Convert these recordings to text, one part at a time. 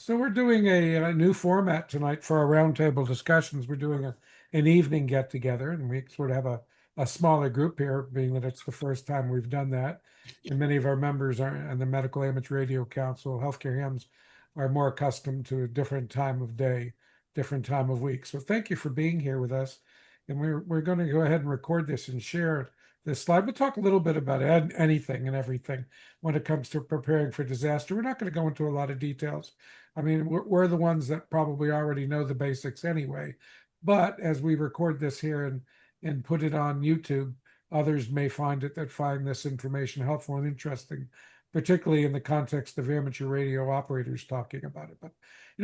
So we're doing a new format tonight for our roundtable discussions. We're doing an evening get together, and we sort of have a smaller group here, being that it's the first time we've done that. And many of our members are, and the Medical Amateur Radio Council, Healthcare Hymns, are more accustomed to a different time of day, different time of week. So thank you for being here with us. And we're going to go ahead and record this and share this slide. We'll talk a little bit about anything and everything when it comes to preparing for disaster. We're not going to go into a lot of details. I mean, we're the ones that probably already know the basics anyway. But as we record this here and put it on YouTube, others may find this information helpful and interesting, particularly in the context of amateur radio operators talking about it. But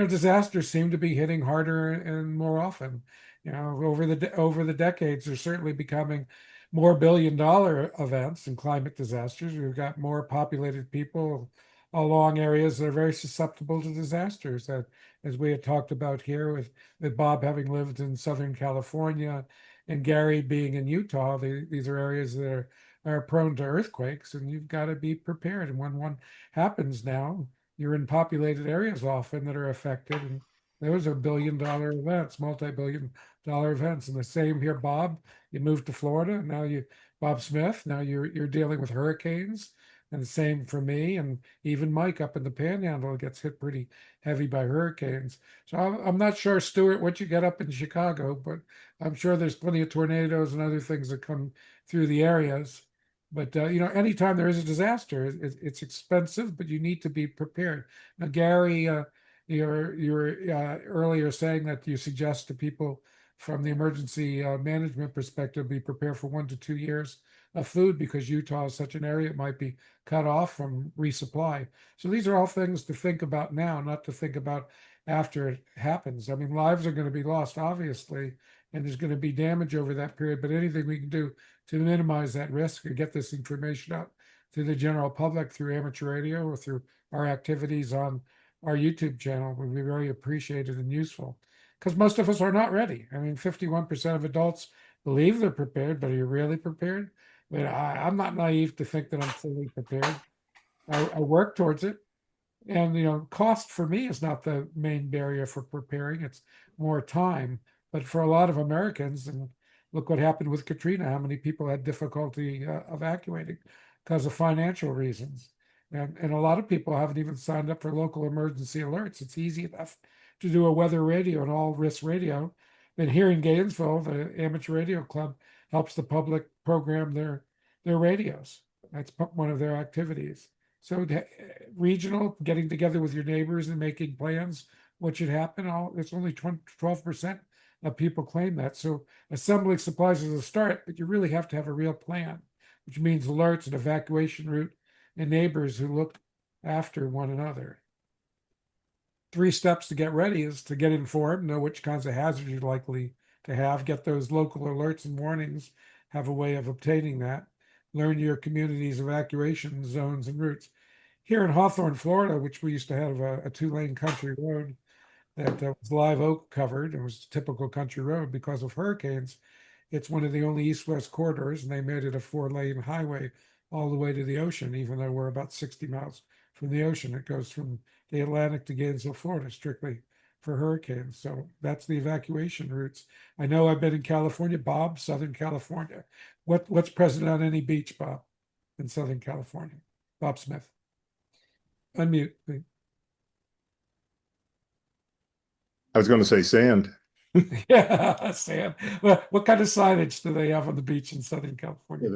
disasters seem to be hitting harder and more often. Over the decades, they're certainly becoming more billion-dollar events and climate disasters. We've got more populated people along areas that are very susceptible to disasters. That, as we had talked about here, with Bob having lived in Southern California and Gary being in Utah, these are areas that are prone to earthquakes, and you've got to be prepared. And when one happens now, you're in populated areas often that are affected, and those are billion-dollar events, multi-billion-dollar events. And the same here, Bob. You moved to Florida, now Bob Smith. Now you're dealing with hurricanes. And the same for me, and even Mike up in the Panhandle gets hit pretty heavy by hurricanes. So I'm not sure, Stuart, what you get up in Chicago, but I'm sure there's plenty of tornadoes and other things that come through the areas. But anytime there is a disaster, it's expensive, but you need to be prepared. Now, Gary, you were earlier saying that you suggest to people from the emergency management perspective be prepared for 1 to 2 years of food, because Utah is such an area it might be cut off from resupply. So these are all things to think about now, not to think about after it happens. I mean, lives are going to be lost, obviously, and there's going to be damage over that period. But anything we can do to minimize that risk and get this information out to the general public through amateur radio or through our activities on our YouTube channel would be very appreciated and useful. Because most of us are not ready. I mean, 51% of adults believe they're prepared, but are you really prepared? But I'm not naive to think that I'm fully prepared. I work towards it. And cost for me is not the main barrier for preparing. It's more time. But for a lot of Americans, and look what happened with Katrina, how many people had difficulty evacuating because of financial reasons. And a lot of people haven't even signed up for local emergency alerts. It's easy enough to do a weather radio and all risk radio. And here in Gainesville, the Amateur Radio Club helps the public program their radios. That's one of their activities. So regional, getting together with your neighbors and making plans, what should happen, it's only 12% of people claim that. So assembling supplies is a start, but you really have to have a real plan, which means alerts and evacuation route and neighbors who look after one another. 3 steps to get ready is to get informed, know which kinds of hazards you're likely to have, get those local alerts and warnings, have a way of obtaining that, learn your community's evacuation zones and routes. Here in Hawthorne, Florida, which we used to have a 2-lane country road that was live oak covered, it was a typical country road because of hurricanes. It's one of the only east-west corridors, and they made it a 4-lane highway all the way to the ocean, even though we're about 60 miles from the ocean. It goes from the Atlantic to Gainesville, Florida, strictly for hurricanes. So that's the evacuation routes. I know I've been in California, Bob, Southern California. What's present on any beach, Bob, in Southern California? Bob Smith. Unmute, please. I was going to say sand. Yeah, sand. Well, what kind of signage do they have on the beach in Southern California?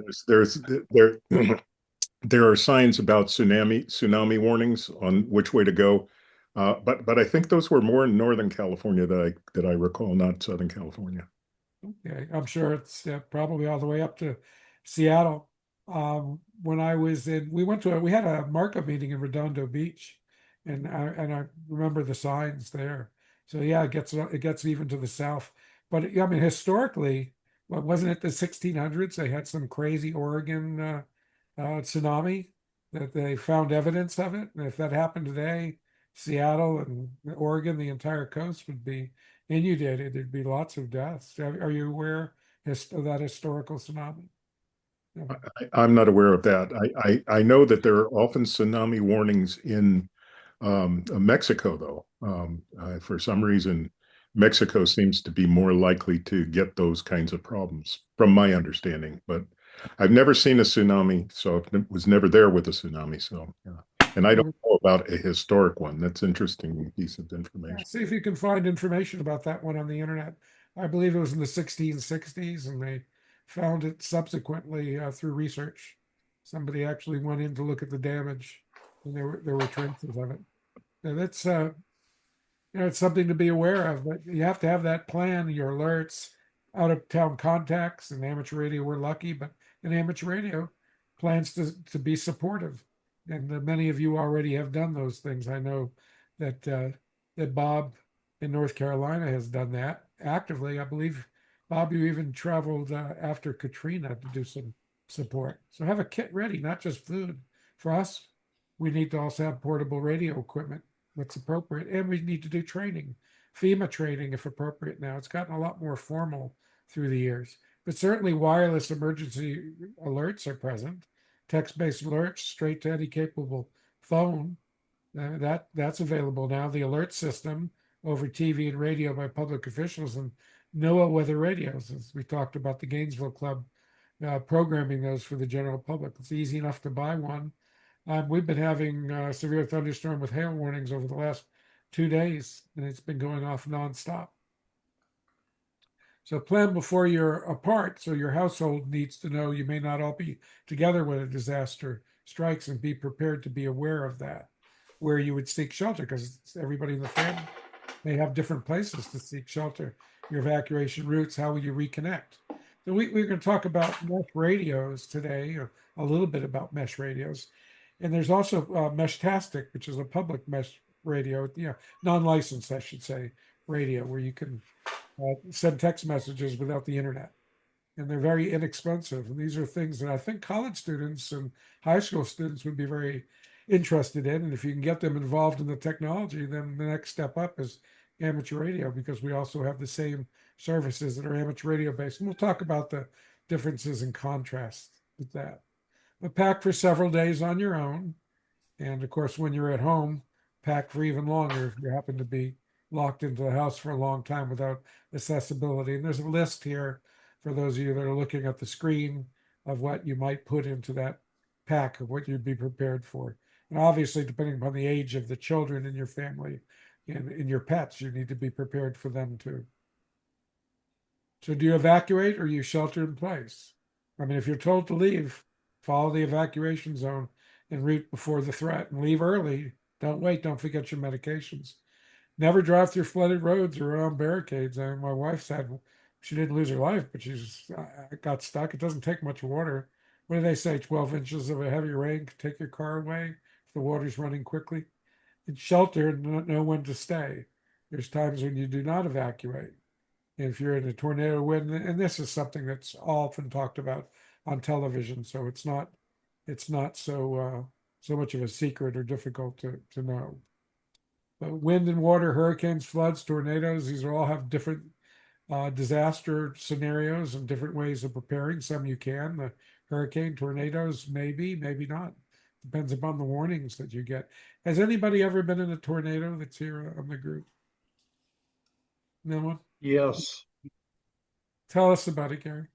There are signs about tsunami warnings on which way to go. But I think those were more in Northern California that I recall, not Southern California. Okay, I'm sure it's probably all the way up to Seattle. When I was we had a markup meeting in Redondo Beach, and I remember the signs there. So yeah, it gets even to the south. But I mean, historically, wasn't it the 1600s? They had some crazy Oregon tsunami that they found evidence of it. And if that happened today, Seattle and Oregon, the entire coast would be inundated. There'd be lots of deaths. Are you aware of that historical tsunami? I'm not aware of that. I know that there are often tsunami warnings in Mexico, though, for some reason, Mexico seems to be more likely to get those kinds of problems, from my understanding. But I've never seen a tsunami, so I was never there with a tsunami. So, yeah. And I don't know about a historic one. That's an interesting piece of Yeah, information. see if you can find information about that one on the internet. I believe it was in the 1660s, and they found it subsequently through research. Somebody actually went in to look at the damage, and there were traces of it. And that's it's something to be aware of. But you have to have that plan, your alerts, out of town contacts, and amateur radio. We're lucky, but in amateur radio, plans to be supportive, and many of you already have done those things. I know that that Bob in North Carolina has done that actively. I believe Bob, you even traveled after Katrina to do some support. So have a kit ready, not just food. For us, we need to also have portable radio equipment that's appropriate, and we need to do training, FEMA training if appropriate. Now it's gotten a lot more formal through the years, but certainly wireless emergency alerts are present, text-based alerts straight to any capable phone. That's available now. The alert system over TV and radio by public officials and NOAA weather radios, as we talked about the Gainesville Club programming those for the general public. It's easy enough to buy one. We've been having severe thunderstorm with hail warnings over the last 2 days, and it's been going off nonstop. So plan before you're apart. So your household needs to know you may not all be together when a disaster strikes, and be prepared to be aware of that, where you would seek shelter, because everybody in the family may have different places to seek shelter. Your evacuation routes, how will you reconnect? So we're going to talk about mesh radios today, or a little bit about mesh radios. And there's also Meshtastic, which is a public mesh radio, non-licensed, I should say, radio, where you can send text messages without the internet. And they're very inexpensive. And these are things that I think college students and high school students would be very interested in. And if you can get them involved in the technology, then the next step up is amateur radio, because we also have the same services that are amateur radio based. And we'll talk about the differences and contrasts with that. But pack for several days on your own. And of course, when you're at home, pack for even longer if you happen to be locked into the house for a long time without accessibility. And there's a list here for those of you that are looking at the screen of what you might put into that pack, of what you'd be prepared for. And obviously, depending upon the age of the children in your family and in your pets, you need to be prepared for them too. So do you evacuate, or you shelter in place? I mean, if you're told to leave, follow the evacuation zone en route before the threat, and leave early. Don't wait. Don't forget your medications. Never drive through flooded roads or around barricades. I mean, my wife said she didn't lose her life, but she's got stuck. It doesn't take much water. What do they say? 12 inches of a heavy rain could take your car away if the water's running quickly. And shelter and know when to stay. There's times when you do not evacuate. If you're in a tornado wind, and this is something that's often talked about on television, so it's not so much of a secret or difficult to know. But wind and water, hurricanes, floods, tornadoes, these all have different disaster scenarios and different ways of preparing. Some you can, the hurricane, tornadoes, maybe not. Depends upon the warnings that you get. Has anybody ever been in a tornado that's here on the group? No one? Yes. Tell us about it, Gary.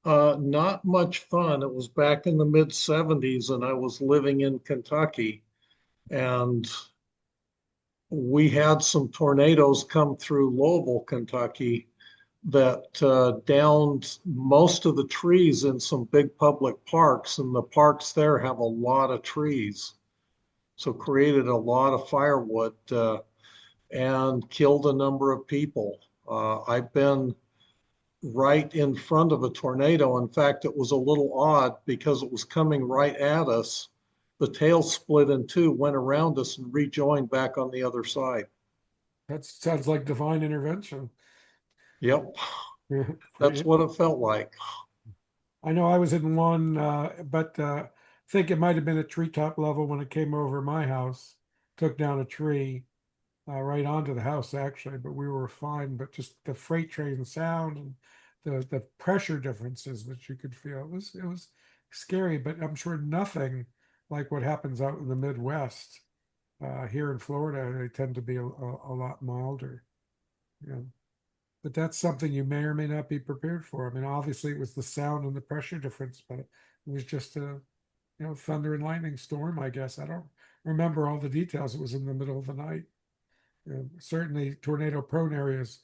Not much fun. It was back in the mid 70s, and I was living in Kentucky, and we had some tornadoes come through Louisville, Kentucky, that downed most of the trees in some big public parks, and the parks there have a lot of trees. So created a lot of firewood and killed a number of people. I've been right in front of a tornado. In fact, it was a little odd because it was coming right at us. The tail split in two, went around us, and rejoined back on the other side. That sounds like divine intervention. Yep, For that's you. what it felt like. I know I was in one, but I think it might have been at treetop level when it came over my house, took down a tree right onto the house actually, but we were fine. But just the freight train sound and the pressure differences that you could feel, it was scary. But I'm sure nothing like what happens out in the Midwest Here in Florida, they tend to be a lot milder. Yeah. But that's something you may or may not be prepared for. I mean, obviously it was the sound and the pressure difference, but it was just a, thunder and lightning storm, I guess. I don't remember all the details. It was in the middle of the night. Certainly tornado prone areas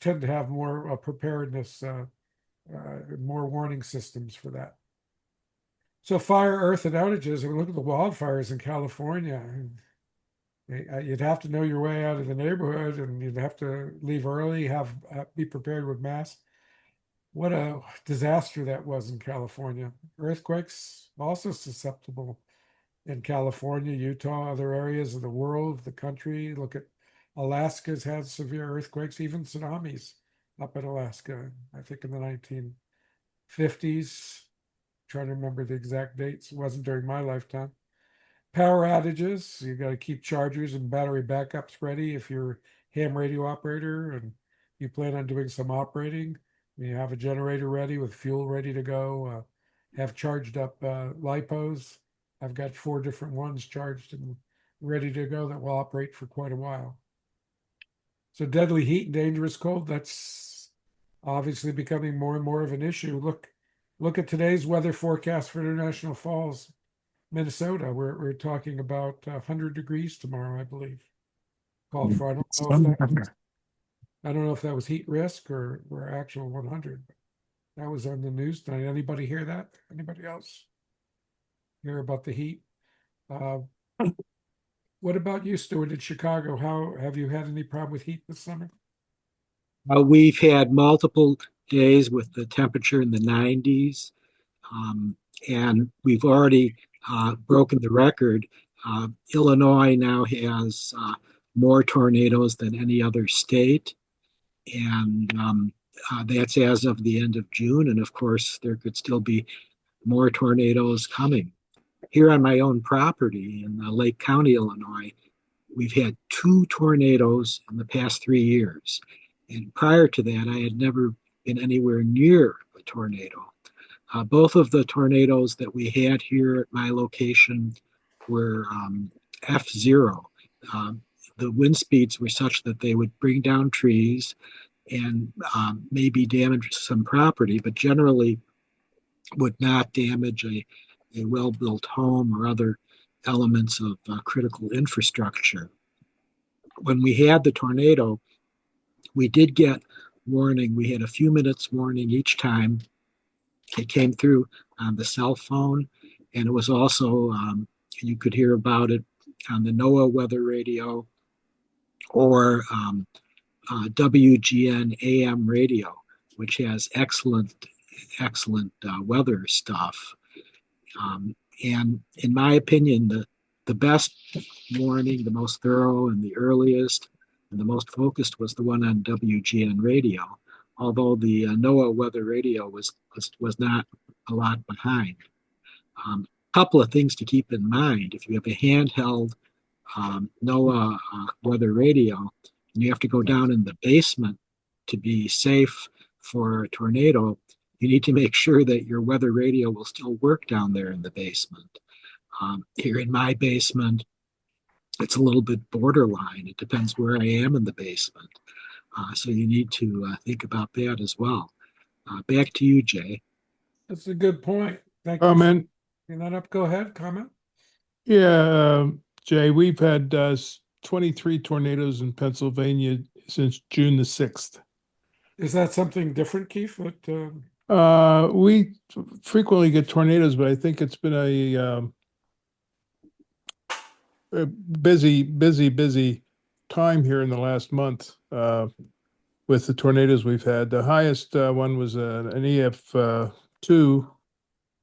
tend to have more preparedness, more warning systems for that. So fire, earth, and outages. We look at the wildfires in California. You'd have to know your way out of the neighborhood, and you'd have to leave early. Be prepared with masks. What a disaster that was in California. Earthquakes also susceptible in California, Utah, other areas of the world, the country. Look at Alaska's had severe earthquakes, even tsunamis up in Alaska. I think in the 1950s. Trying to remember the exact dates. It wasn't during my lifetime. Power outages. You got to keep chargers and battery backups ready if you're ham radio operator and you plan on doing some operating. You have a generator ready with fuel ready to go. Have charged up lipos. I've got 4 different ones charged and ready to go that will operate for quite a while. So deadly heat and dangerous cold, that's obviously becoming more and more of an issue. Look at today's weather forecast for International Falls, Minnesota. We're talking about 100 degrees tomorrow, I believe. Called for. I don't know if that was heat risk or actual 100. That was on the news tonight. Anybody hear that? Anybody else hear about the heat? What about you, Stuart, in Chicago? How have you had any problem with heat this summer? We've had multiple days with the temperature in the 90s, and we've already broken the record. Illinois now has more tornadoes than any other state, and that's as of the end of June. And of course, there could still be more tornadoes coming. Here on my own property in Lake County, Illinois, we've had 2 tornadoes in the past 3 years. And prior to that, I had never been anywhere near a tornado. Both of the tornadoes that we had here at my location were F0. The wind speeds were such that they would bring down trees and maybe damage some property, but generally would not damage a well-built home or other elements of critical infrastructure. When we had the tornado, we did get warning. We had a few minutes warning each time. It came through on the cell phone, and it was also, you could hear about it on the NOAA weather radio or WGN AM radio, which has excellent weather stuff. And in my opinion, the best warning, the most thorough and the earliest and the most focused was the one on WGN radio, although the NOAA weather radio was not a lot behind. Couple of things to keep in mind. If you have a handheld NOAA weather radio, and you have to go down in the basement to be safe for a tornado, you need to make sure that your weather radio will still work down there in the basement. Here in my basement, it's a little bit borderline. It depends where I am in the basement. So you need to think about that as well. Back to you, Jay. That's a good point. Thank you. Comment. Bring that up. Go ahead. Comment. Yeah, Jay, we've had 23 tornadoes in Pennsylvania since June the 6th. Is that something different, Keith? We frequently get tornadoes, but I think it's been a busy time here in the last month with the tornadoes we've had. The highest one was an EF2.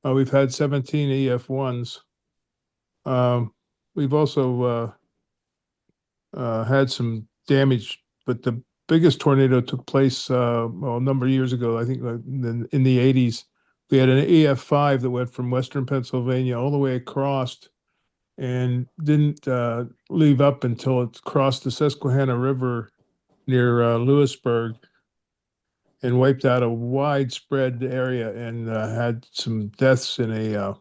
We've had 17 EF1s. We've also had some damage, but the biggest tornado took place a number of years ago. I think in the 80s. We had an EF5 that went from Western Pennsylvania all the way across and didn't leave up until it crossed the Susquehanna River near Lewisburg and wiped out a widespread area and had some deaths in a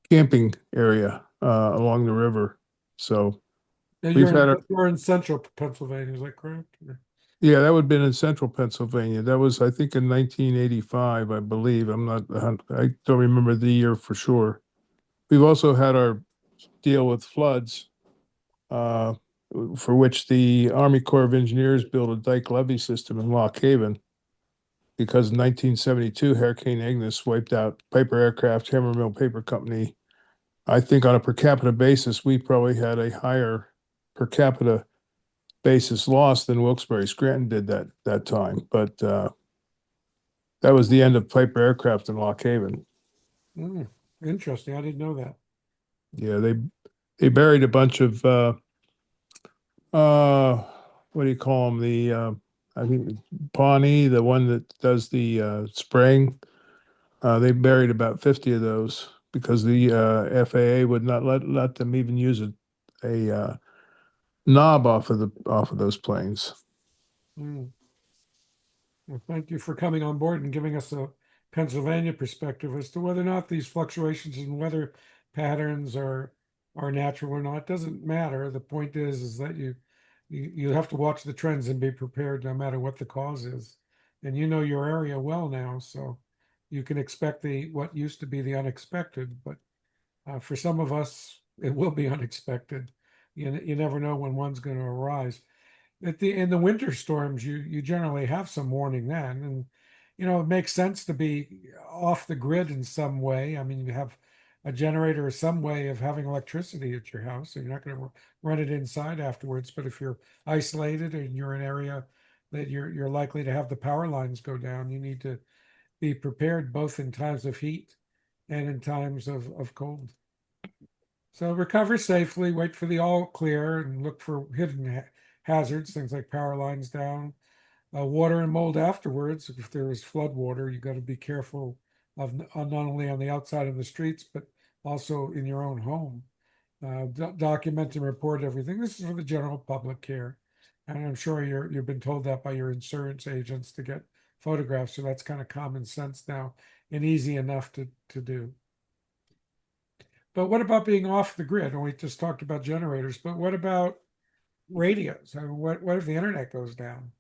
camping area. along the river. So Now, we've had you're in central Pennsylvania, is that correct? yeah, that would have been in central Pennsylvania. That was, I think, in 1985, I believe. I don't remember the year for sure. We've also had our deal with floods, uh, for which the Army Corps of Engineers built a dike levee system in Lock Haven because in 1972, Hurricane Ignis wiped out Piper Aircraft, Hammermill Paper Company. I think on a per capita basis, we probably had a higher per capita basis loss than Wilkes-Barre Scranton did that time. But that was the end of Piper Aircraft in Lock Haven. Mm, interesting. I didn't know that. Yeah, they buried a bunch of what do you call them? I think Pawnee, the one that does the spraying. They buried about 50 of those because the FAA would not let them even use a knob off of those planes. Mm. Well, thank you for coming on board and giving us a Pennsylvania perspective as to whether or not these fluctuations in weather patterns are natural or not. Doesn't matter. The point is that you have to watch the trends and be prepared no matter what the cause is. And you know your area well now, so you can expect the what used to be the unexpected. But for some of us, it will be unexpected. You never know when one's going to arise in the winter storms, you generally have some warning then, and it makes sense to be off the grid in some way. I mean, you have a generator or some way of having electricity at your house, so you're not going to run it inside afterwards. But if you're isolated and you're in an area that you're likely to have the power lines go down, you need to be prepared both in times of heat and in times of cold. So recover safely, wait for the all clear, and look for hidden hazards, things like power lines down, water and mold afterwards. If there is flood water, you got to be careful of not only on the outside of the streets, but also in your own home. Document and report everything. This is for the general public care. And I'm sure you've been told that by your insurance agents to get photographs. So that's kind of common sense now and easy enough to do. But what about being off the grid? And we just talked about generators, but what about radios? I mean, what if the internet goes down?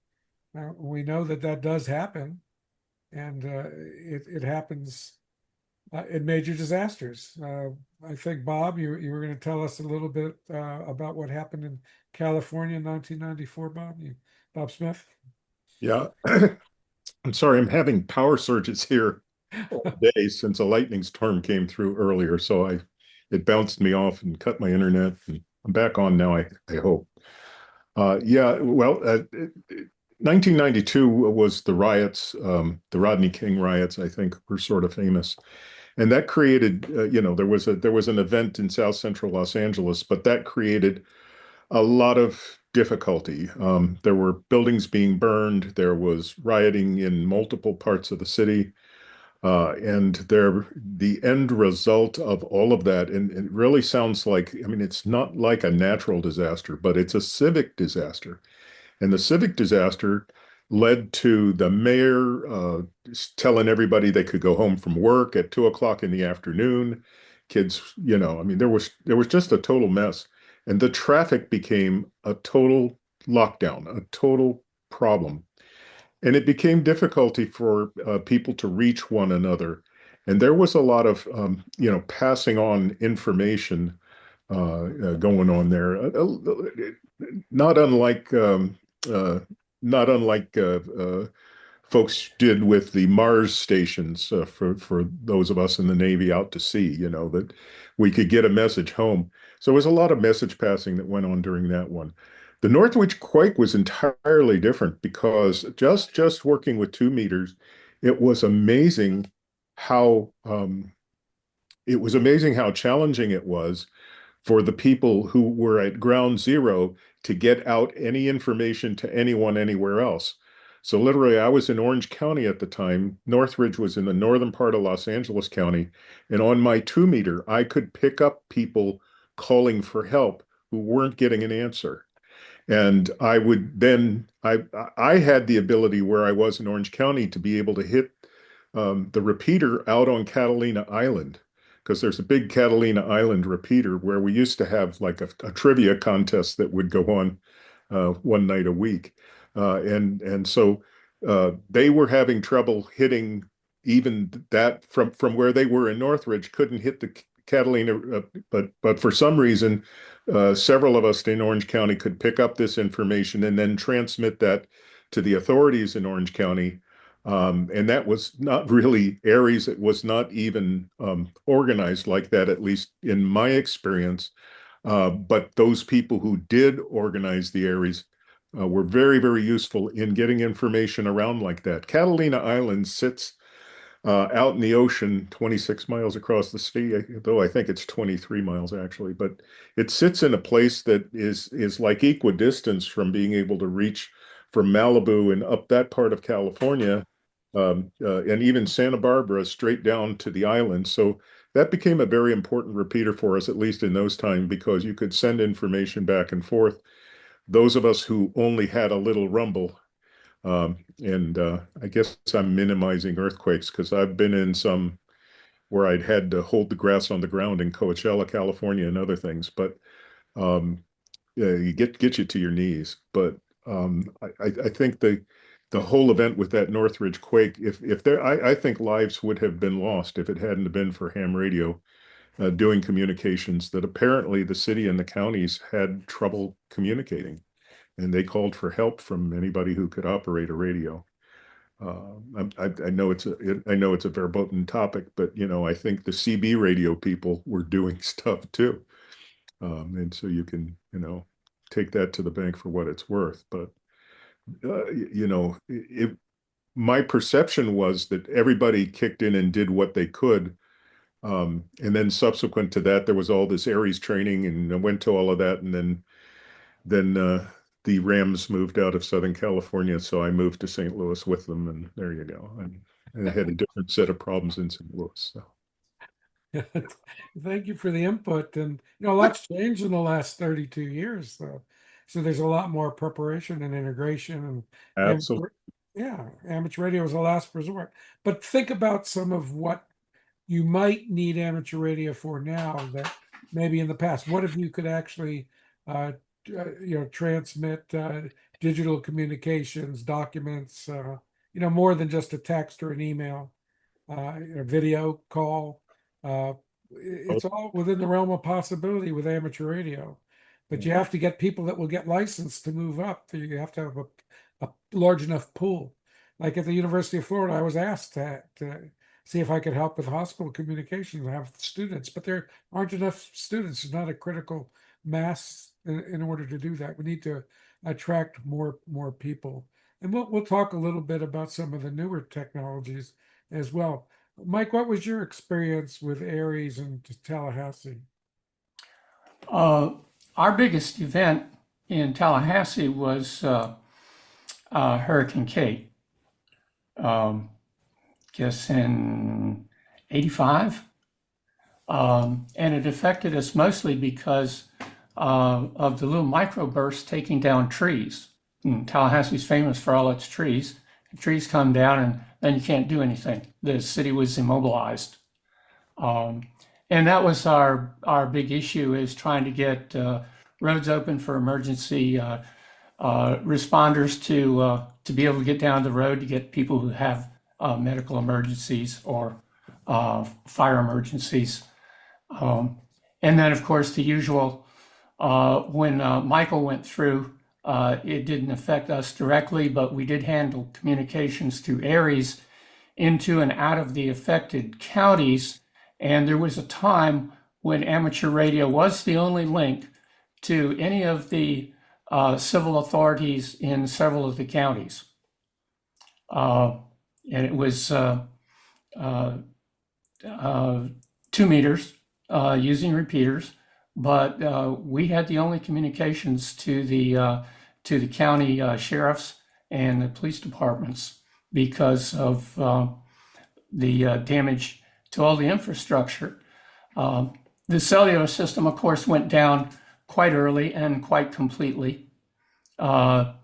We know that does happen, and it happens in major disasters. I think Bob, you were going to tell us a little bit about what happened in California in 1994. Bob Smith. Yeah. I'm sorry, I'm having power surges here all day since a lightning storm came through earlier. So it bounced me off and cut my internet. And I'm back on now, I hope. Yeah, well, 1992 was the riots, the Rodney King riots, I think, were sort of famous. And that created, there was an event in South Central Los Angeles, but that created a lot of difficulty. There were buildings being burned. There was rioting in multiple parts of the city. And the end result of all of that, and it really sounds like, I mean, it's not like a natural disaster, but it's a civic disaster. And the civic disaster led to the mayor telling everybody they could go home from work at 2 o'clock in the afternoon. Kids, I mean, there was just a total mess. And the traffic became a total lockdown, a total problem. And it became difficulty for people to reach one another. And there was a lot of, passing on information going on there. Not unlike not unlike folks did with the Mars stations for those of us in the Navy out to sea, that we could get a message home. So there was a lot of message passing that went on during that one. The Northridge quake was entirely different because just working with 2 meters, it was amazing how challenging it was for the people who were at ground zero to get out any information to anyone anywhere else. So literally, I was in Orange County at the time. Northridge was in the northern part of Los Angeles County. And on my 2 meter, I could pick up people calling for help who weren't getting an answer. And I would then, I had the ability where I was in Orange County to be able to hit the repeater out on Catalina Island, because there's a big Catalina Island repeater where we used to have like a trivia contest that would go on one night a week. And so they were having trouble hitting even that from where they were in Northridge, couldn't hit the Catalina, but for some reason, several of us in Orange County could pick up this information and then transmit that to the authorities in Orange County. And that was not really ARES. It was not even organized like that, at least in my experience. But those people who did organize the ARES were very, very useful in getting information around like that. Catalina Island sits out in the ocean, 26 miles across the sea, though I think it's 23 miles actually. But it sits in a place that is like equidistance from being able to reach from Malibu and up that part of California, and even Santa Barbara straight down to the island. So that became a very important repeater for us, at least in those times, because you could send information back and forth. Those of us who only had a little rumble, and I guess I'm minimizing earthquakes because I've been in some where I'd had to hold the grass on the ground in Coachella, California, and other things. But yeah, you get you to your knees. But I think the whole event with that Northridge quake, if there, I think lives would have been lost if it hadn't been for ham radio doing communications that apparently the city and the counties had trouble communicating, and they called for help from anybody who could operate a radio. I know it's a verboten topic, but I think the CB radio people were doing stuff too, and so you can take that to the bank for what it's worth. But my perception was that everybody kicked in and did what they could. And then subsequent to that, there was all this ARES training, and I went to all of that. And then the Rams moved out of Southern California, so I moved to St. Louis with them, and there you go. And I had a different set of problems in St. Louis. So. Thank you for the input. And a lot's changed in the last 32 years, so there's a lot more preparation and integration. And Absolutely. Amateur radio is a last resort. But think about some of what you might need amateur radio for now that maybe in the past. What if you could actually transmit digital communications, documents, more than just a text or an email, a video call. It's all within the realm of possibility with amateur radio, but you have to get people that will get licensed to move up. You have to have a large enough pool. Like at the University of Florida, I was asked to see if I could help with hospital communications and have students, but there aren't enough students. There's not a critical mass in order to do that. We need to attract more people. And we'll talk a little bit about some of the newer technologies as well. Mike, what was your experience with ARES in Tallahassee? Our biggest event in Tallahassee was Hurricane Kate. Guess in '85. And it affected us mostly because of the little microbursts taking down trees. And Tallahassee's famous for all its trees. The trees come down and then you can't do anything. The city was immobilized. And that was our big issue, is trying to get roads open for emergency responders to be able to get down the road, to get people who have medical emergencies or fire emergencies. And then, of course, the usual, when Michael went through, it didn't affect us directly, but we did handle communications through ARES into and out of the affected counties. And there was a time when amateur radio was the only link to any of the civil authorities in several of the counties. And it was 2 meters using repeaters, but we had the only communications to the county sheriffs and the police departments because of the damage to all the infrastructure. The cellular system, of course, went down quite early and quite completely. Verizon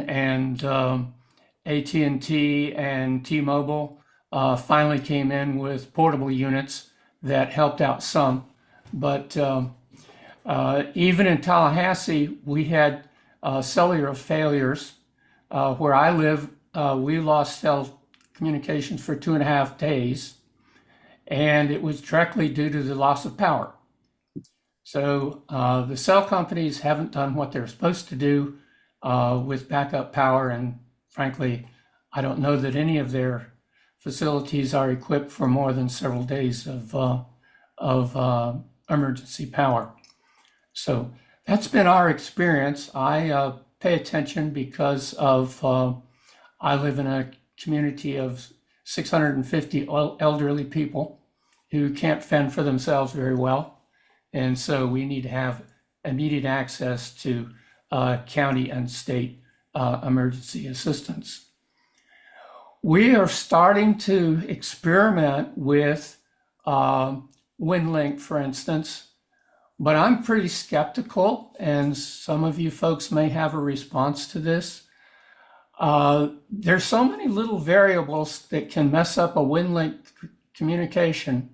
and AT&T and T-Mobile finally came in with portable units that helped out some. But even in Tallahassee, we had cellular failures. Where I live, we lost cell communications for 2.5 days, and it was directly due to the loss of power. So the cell companies haven't done what they're supposed to do with backup power, and frankly, I don't know that any of their facilities are equipped for more than several days of emergency power. So that's been our experience. I pay attention because of I live in a community of 650 elderly people who can't fend for themselves very well. And so we need to have immediate access to county and state emergency assistance. We are starting to experiment with WinLink, for instance, but I'm pretty skeptical, and some of you folks may have a response to this. There's so many little variables that can mess up a WinLink communication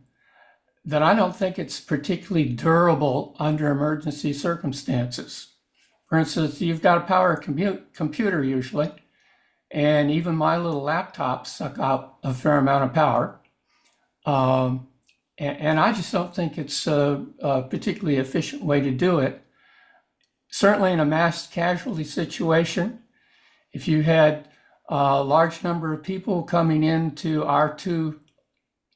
that I don't think it's particularly durable under emergency circumstances. For instance, you've got a power computer usually, and even my little laptops suck out a fair amount of power. And I just don't think it's a particularly efficient way to do it. Certainly in a mass casualty situation, if you had a large number of people coming into our 2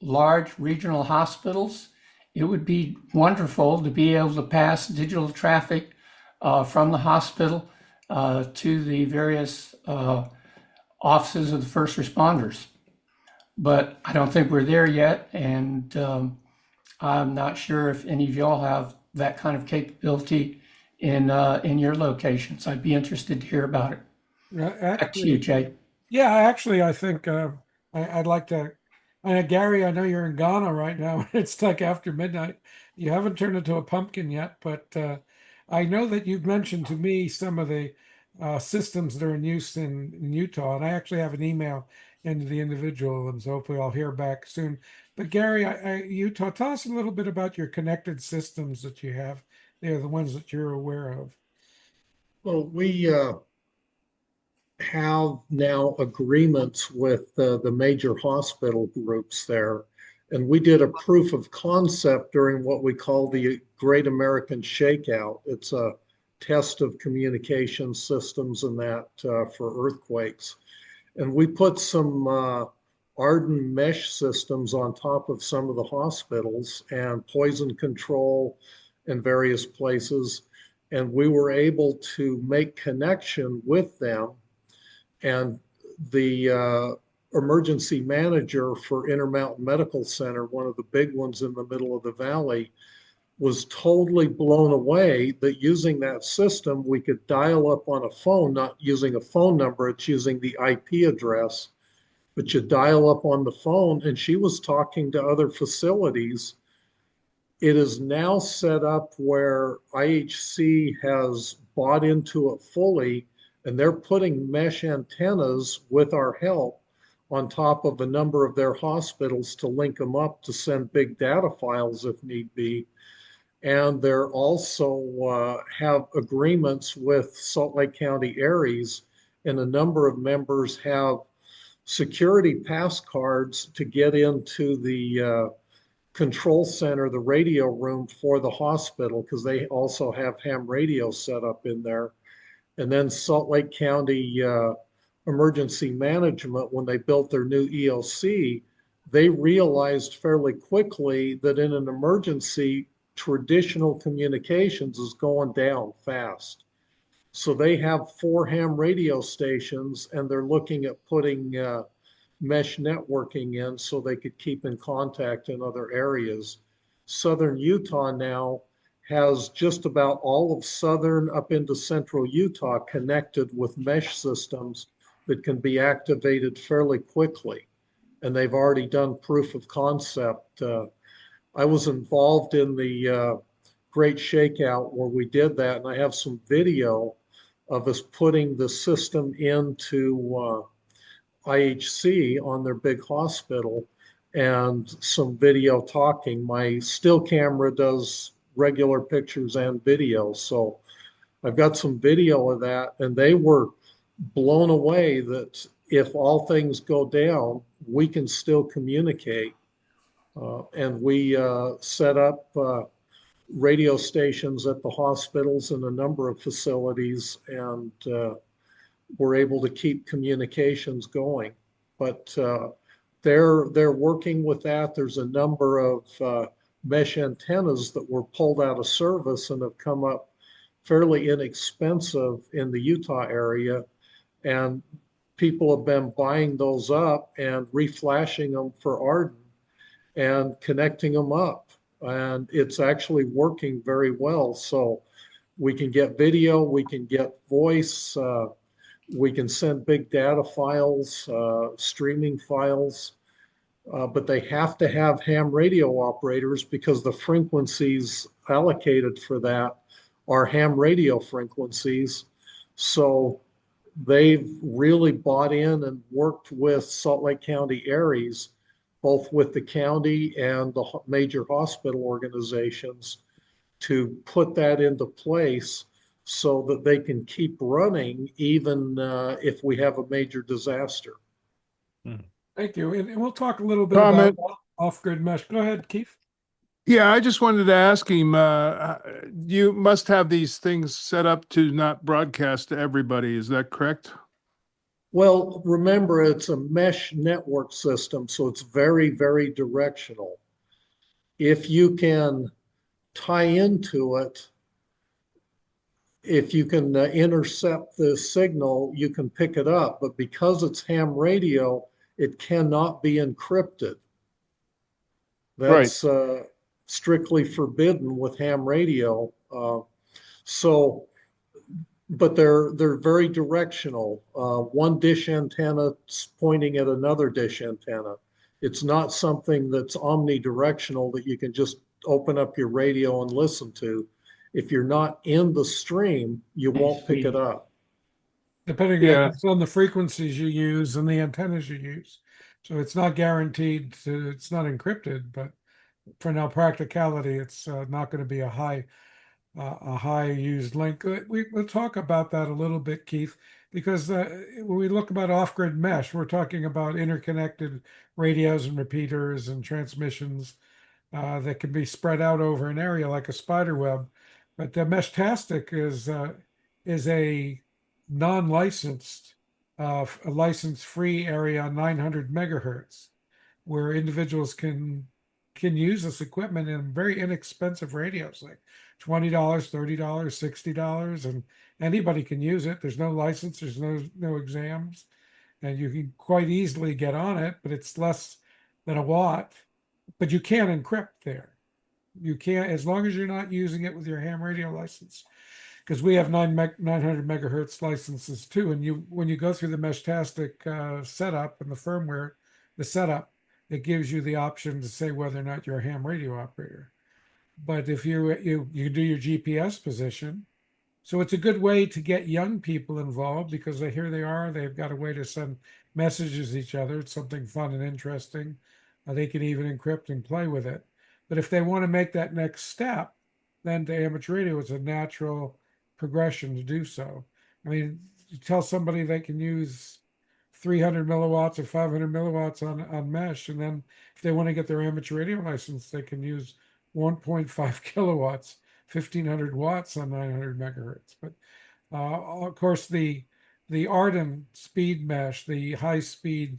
large regional hospitals, it would be wonderful to be able to pass digital traffic from the hospital to the various offices of the first responders. But I don't think we're there yet, and I'm not sure if any of y'all have that kind of capability in your locations. I'd be interested to hear about it. Back to you, Jay. Yeah, actually, I think I'd like to. Gary, I know you're in Ghana right now. It's like after midnight. You haven't turned into a pumpkin yet, but I know that you've mentioned to me some of the systems that are in use in Utah, and I actually have an email into the individual, and so hopefully I'll hear back soon. But Gary, Utah, tell us a little bit about your connected systems that you have. They're the ones that you're aware of. Well, we have now agreements with the major hospital groups there. And we did a proof of concept during what we call the Great American Shakeout. It's a test of communication systems and that for earthquakes. And we put some Arden mesh systems on top of some of the hospitals and poison control in various places. And we were able to make connection with them. And the emergency manager for Intermountain Medical Center, one of the big ones in the middle of the valley, was totally blown away that using that system, we could dial up on a phone, not using a phone number, it's using the IP address, but you dial up on the phone, and she was talking to other facilities. It is now set up where IHC has bought into it fully, and they're putting mesh antennas with our help on top of a number of their hospitals to link them up to send big data files if need be. And they're also have agreements with Salt Lake County ARES, and a number of members have security pass cards to get into the control center, the radio room for the hospital, because they also have ham radio set up in there. And then Salt Lake County Emergency Management, when they built their new EOC, they realized fairly quickly that in an emergency, traditional communications is going down fast. So they have 4 ham radio stations, and they're looking at putting mesh networking in so they could keep in contact in other areas. Southern Utah now has just about all of southern up into central Utah connected with mesh systems that can be activated fairly quickly. And they've already done proof of concept. I was involved in the Great Shakeout where we did that, and I have some video of us putting the system into IHC on their big hospital and some video talking. My still camera does regular pictures and video. So I've got some video of that, and they were blown away that if all things go down, we can still communicate. And we set up radio stations at the hospitals and a number of facilities, and we're able to keep communications going. But they're working with that. There's a number of mesh antennas that were pulled out of service and have come up fairly inexpensive in the Utah area, and people have been buying those up and reflashing them for Arden and connecting them up. And it's actually working very well. So we can get video, we can get voice, we can send big data files, streaming files, but they have to have ham radio operators because the frequencies allocated for that are ham radio frequencies. So they've really bought in and worked with Salt Lake County ARES, both with the county and the major hospital organizations, to put that into place so that they can keep running even if we have a major disaster. Thank you. And we'll talk a little bit Comment. about off-grid mesh. Go ahead, Keith. Yeah, I just wanted to ask him, you must have these things set up to not broadcast to everybody. Is that correct? Well, remember, it's a mesh network system, so it's very, very directional. If you can tie into it, if you can intercept the signal, you can pick it up. But because it's ham radio, it cannot be encrypted. That's strictly forbidden with ham radio. But they're very directional. One dish antenna pointing at another dish antenna. It's not something that's omnidirectional that you can just open up your radio and listen to. If you're not in the stream, you won't pick it up. Depending on the frequencies you use and the antennas you use. So it's not guaranteed to, it's not encrypted, but for now practicality, it's not going to be a high used link. We'll talk about that a little bit, Keith, because when we look about off-grid mesh, we're talking about interconnected radios and repeaters and transmissions that can be spread out over an area like a spider web. But the Meshtastic is a non-licensed, a license-free area on 900 megahertz, where individuals can use this equipment in very inexpensive radios, like $20, $30, $60, and anybody can use it. There's no license, there's no exams, and you can quite easily get on it, but it's less than a watt. But you can't encrypt there. You can't, as long as you're not using it with your ham radio license, because we have 900 megahertz licenses too. And when you go through the Meshtastic setup and the firmware, the setup, it gives you the option to say whether or not you're a ham radio operator. But if you do your GPS position, so it's a good way to get young people involved because here they are, they've got a way to send messages to each other. It's something fun and interesting. They can even encrypt and play with it. But if they want to make that next step, then to amateur radio, it's a natural progression to do so. I mean, you tell somebody they can use 300 milliwatts or 500 milliwatts on mesh, and then if they want to get their amateur radio license, they can use 1.5 kilowatts, 1500 watts on 900 megahertz. But of course, the Arden speed mesh, the high speed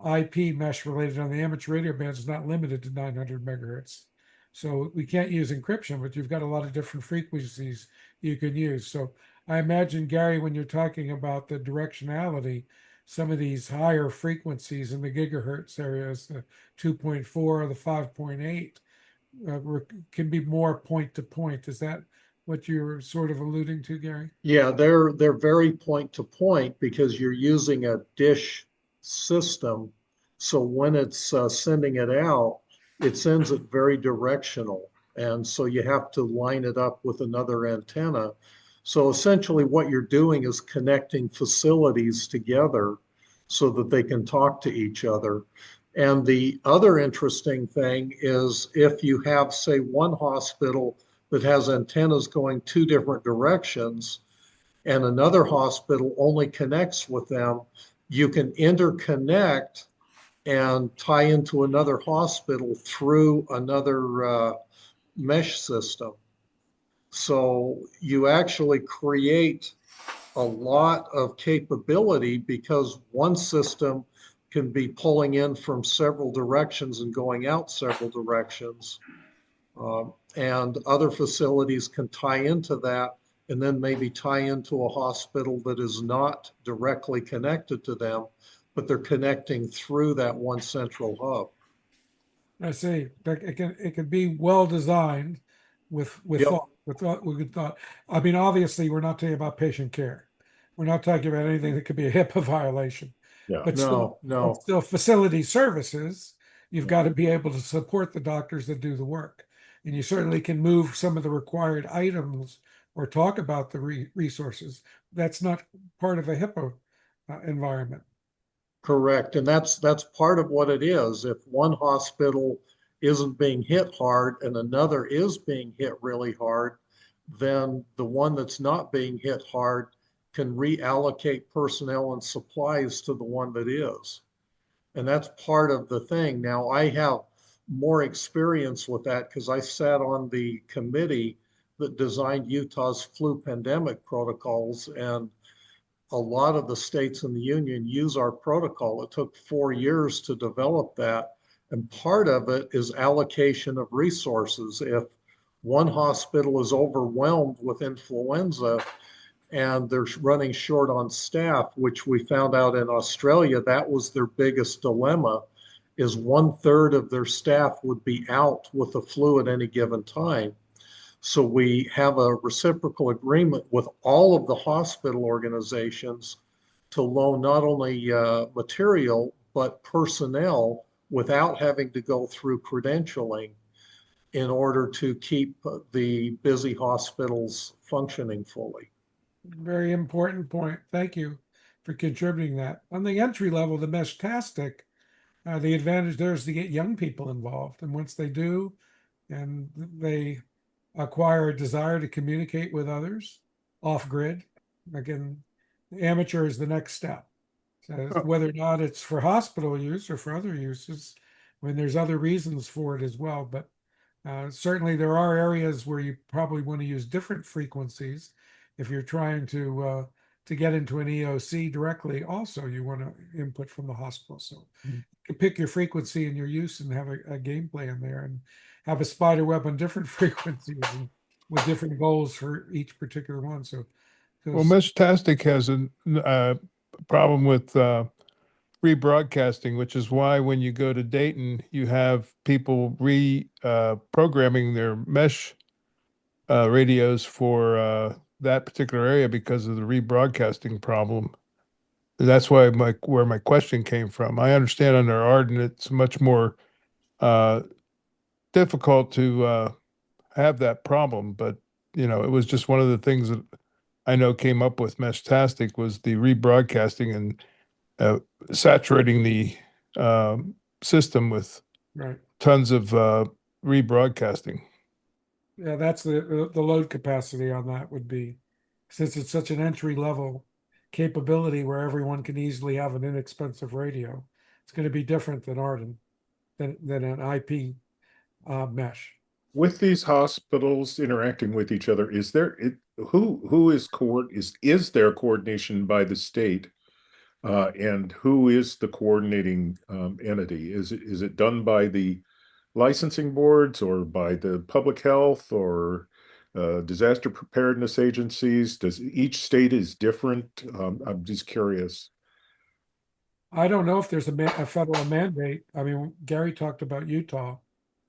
IP mesh related on the amateur radio bands, is not limited to 900 megahertz. So we can't use encryption, but you've got a lot of different frequencies you can use. So I imagine, Gary, when you're talking about the directionality, some of these higher frequencies in the gigahertz areas, the 2.4 or the 5.8, can be more point to point. Is that what you're sort of alluding to, Gary? Yeah, they're very point to point because you're using a dish system. So when it's sending it out, it sends it very directional. And so you have to line it up with another antenna. So essentially what you're doing is connecting facilities together so that they can talk to each other. And the other interesting thing is if you have, say, one hospital that has antennas going two different directions and another hospital only connects with them, you can interconnect and tie into another hospital through another mesh system. So you actually create a lot of capability because one system can be pulling in from several directions and going out several directions. And other facilities can tie into that and then maybe tie into a hospital that is not directly connected to them, but they're connecting through that one central hub. I see. It can be well designed with Yep. thought, with good thought. I mean, obviously, we're not talking about patient care. We're not talking about anything that could be a HIPAA violation. Yeah. But No. still facility services, you've got to be able to support the doctors that do the work. And you certainly can move some of the required items or talk about the resources. That's not part of a HIPAA environment. Correct. And that's part of what it is. If one hospital isn't being hit hard and another is being hit really hard, then the one that's not being hit hard can reallocate personnel and supplies to the one that is. And that's part of the thing. Now, I have more experience with that because I sat on the committee that designed Utah's flu pandemic protocols, and a lot of the states in the union use our protocol. It took 4 years to develop that. And part of it is allocation of resources. If one hospital is overwhelmed with influenza and they're running short on staff, which we found out in Australia, that was their biggest dilemma, is 1/3 of their staff would be out with the flu at any given time. So we have a reciprocal agreement with all of the hospital organizations to loan not only material, but personnel without having to go through credentialing in order to keep the busy hospitals functioning fully. Very important point. Thank you for contributing that. On the entry level, the Meshtastic, the advantage there is to get young people involved. And once they do, and they acquire a desire to communicate with others off grid, again, the amateur is the next step. So whether or not it's for hospital use or for other uses, I mean, there's other reasons for it as well. But certainly there are areas where you probably want to use different frequencies. If you're trying to get into an EOC directly, also you want to input from the hospital. So you can pick your frequency and your use and have a game plan there and have a spider web on different frequencies and with different goals for each particular one. So, Well, Meshtastic has a problem with rebroadcasting, which is why when you go to Dayton, you have people programming their mesh radios for that particular area because of the rebroadcasting problem. That's why where my question came from. I understand under Arden, it's much more difficult to have that problem, but it was just one of the things that I know came up with Meshtastic was the rebroadcasting and saturating the system with right. tons of rebroadcasting. Yeah, that's the load capacity on that would be, since it's such an entry level capability where everyone can easily have an inexpensive radio. It's going to be different than Arden, than an IP mesh. With these hospitals interacting with each other, is there is there coordination by the state, and who is the coordinating entity? Is it done by the licensing boards or by the public health or disaster preparedness agencies? Does each state is different? I'm just curious. I don't know if there's a federal mandate. I mean, Gary talked about Utah.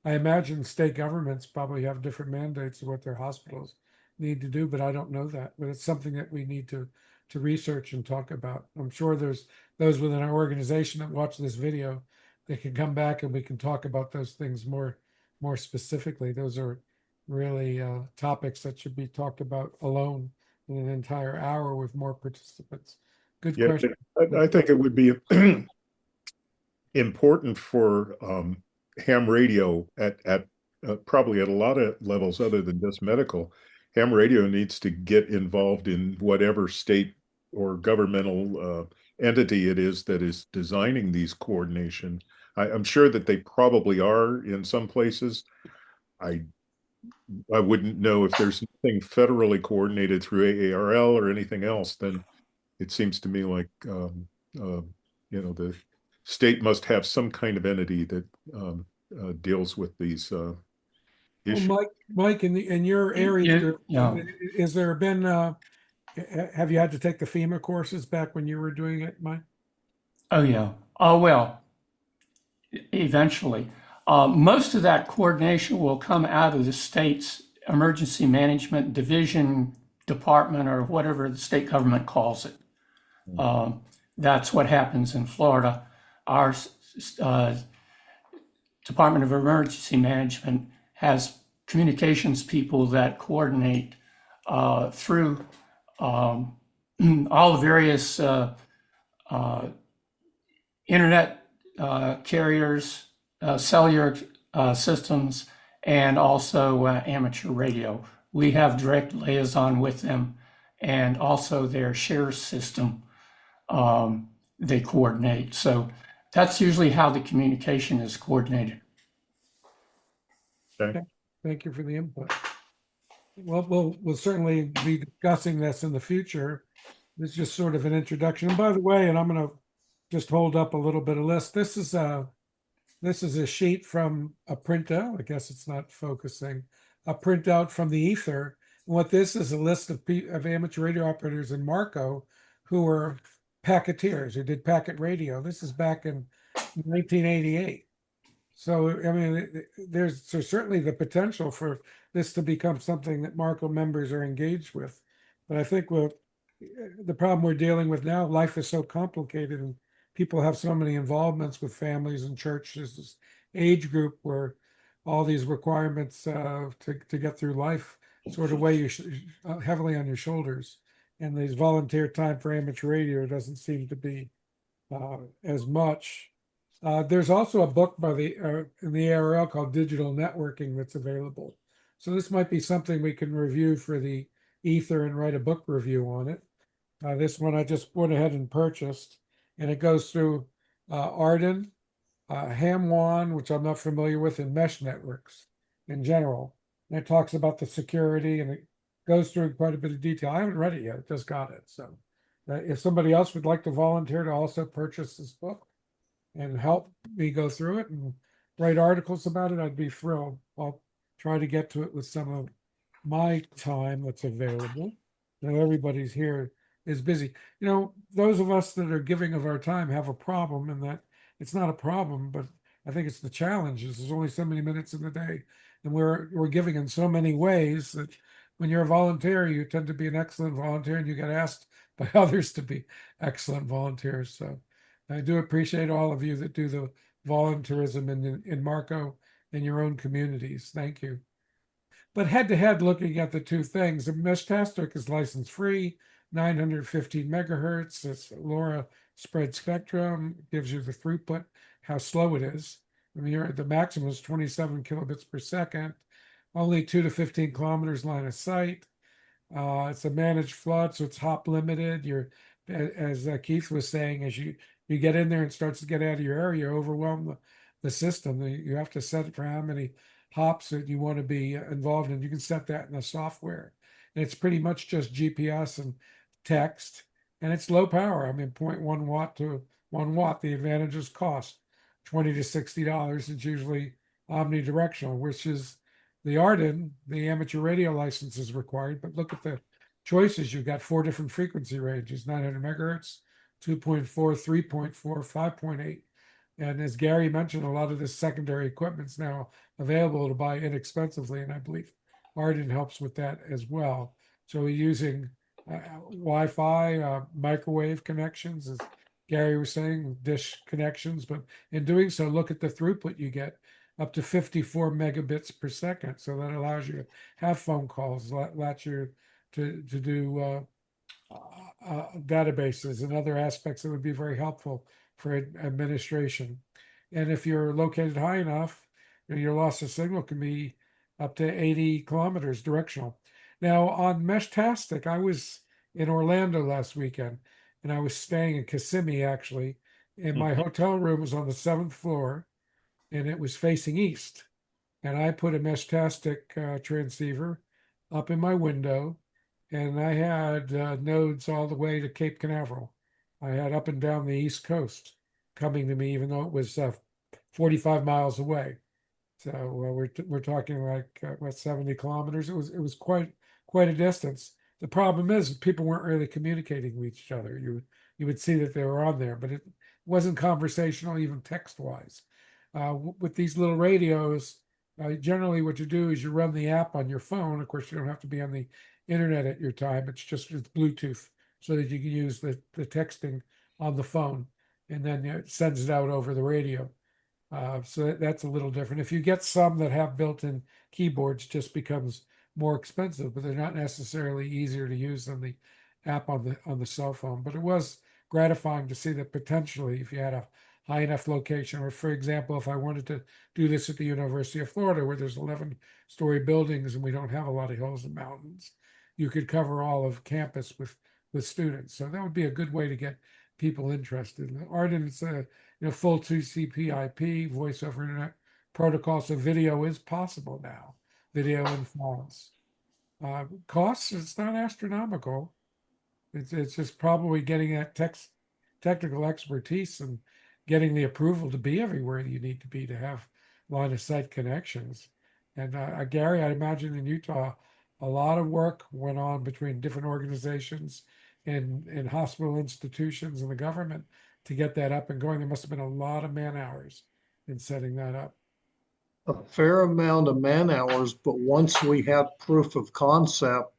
I imagine state governments probably have different mandates of what their hospitals need to do, but I don't know that. But it's something that we need to research and talk about. I'm sure there's those within our organization that watch this video. They can come back and we can talk about those things more specifically. Those are really topics that should be talked about alone in an entire hour with more participants. Good Yeah, question. I think it would be important for ham radio at probably at a lot of levels other than just medical. Ham radio needs to get involved in whatever state or governmental entity it is that is designing these coordination. I'm sure that they probably are in some places. I I wouldn't know if there's anything federally coordinated through AARL or anything else. Then it seems to me like the state must have some kind of entity that deals with these Well, issues. Mike, in your area group, Yeah. is there been, have you had to take the FEMA courses back when you were doing it, Mike? Oh, yeah. Oh, well, eventually. Most of that coordination will come out of the state's emergency management division, department, or whatever the state government calls it. That's what happens in Florida. Our Department of Emergency Management has communications people that coordinate through all the various internet carriers, cellular systems, and also amateur radio. We have direct liaison with them, and also their share system they coordinate. So that's usually how the communication is coordinated. Thank you for the input. Well, we'll certainly be discussing this in the future. This is just sort of an introduction. And by the way, and I'm going to just hold up a little bit of list. This is a sheet from a printout. I guess it's not focusing. A printout from the ether. And what this is a list of amateur radio operators in Marco who were packeteers who did packet radio. This is back in 1988. So, I mean, there's certainly the potential for this to become something that Marco members are engaged with. But I think the problem we're dealing with now, life is so complicated and people have so many involvements with families and churches, this age group where all these requirements to get through life sort of weigh you heavily on your shoulders. And this volunteer time for amateur radio doesn't seem to be as much. There's also a book by in the ARL called Digital Networking that's available. So this might be something we can review for the ether and write a book review on it. This one I just went ahead and purchased, and it goes through Arden, Ham1, which I'm not familiar with, and mesh networks in general. And it talks about the security, and it goes through quite a bit of detail. I haven't read it yet, just got it. So if somebody else would like to volunteer to also purchase this book and help me go through it and write articles about it, I'd be thrilled. I'll try to get to it with some of my time that's available. Everybody's here is busy. Those of us that are giving of our time have a problem in that it's not a problem, but I think it's the challenges. There's only so many minutes in the day, and we're giving in so many ways that when you're a volunteer, you tend to be an excellent volunteer, and you get asked by others to be excellent volunteers. So I do appreciate all of you that do the volunteerism in Marco in your own communities. Thank you. But head to head, looking at the two things, the Meshtastic is license free, 915 megahertz. It's LoRa spread spectrum, gives you the throughput, how slow it is. I mean, the maximum is 27 kilobits per second, only 2 to 15 kilometers line of sight. It's a managed flood, so it's hop limited. As Keith was saying, as you get in there and starts to get out of your area, you overwhelm the system. You have to set it for how many hops that you want to be involved in. You can set that in the software. And it's pretty much just GPS and text. And it's low power. I mean, 0.1 watt to 1 watt. The advantage is cost. $20 to $60. It's usually omnidirectional, which is the Arden, the amateur radio license is required. But look at the choices. You've got 4 different frequency ranges, 900 megahertz, 2.4, 3.4, 5.8. And as Gary mentioned, a lot of this secondary equipment's now available to buy inexpensively. And I believe Arden helps with that as well. So we're using Wi-Fi, microwave connections, as Gary was saying, dish connections. But in doing so, look at the throughput you get, up to 54 megabits per second. So that allows you to have phone calls, allows you to do databases and other aspects that would be very helpful for administration. And if you're located high enough, your loss of signal can be up to 80 kilometers directional. Now on Meshtastic, I was in Orlando last weekend, and I was staying in Kissimmee actually, and my hotel room was on the 7th floor, and it was facing east. And I put a Meshtastic transceiver up in my window, and I had nodes all the way to Cape Canaveral. I had up and down the East Coast coming to me, even though it was 45 miles away. So we're talking like what, 70 kilometers. It was quite a distance. The problem is people weren't really communicating with each other. You would see that they were on there, but it wasn't conversational, even text wise. With these little radios, generally what you do is you run the app on your phone. Of course, you don't have to be on the internet at your time. It's Bluetooth, so that you can use the texting on the phone, and then it sends it out over the radio. So that's a little different. If you get some that have built-in keyboards, just becomes more expensive, but they're not necessarily easier to use than the app on the cell phone. But it was gratifying to see that potentially, if you had a high enough location, or for example, if I wanted to do this at the University of Florida, where there's 11-story buildings and we don't have a lot of hills and mountains, you could cover all of campus with students. So that would be a good way to get people interested. Arden, it's a full TCP/IP voice over internet protocol, so video is possible now. Video and phones. Costs, it's not astronomical. It's just probably getting that technical expertise and getting the approval to be everywhere you need to be to have line of sight connections. And Gary, I imagine in Utah, a lot of work went on between different organizations and hospital institutions and the government to get that up and going. There must have been a lot of man hours in setting that up. A fair amount of man hours, but once we had proof of concept,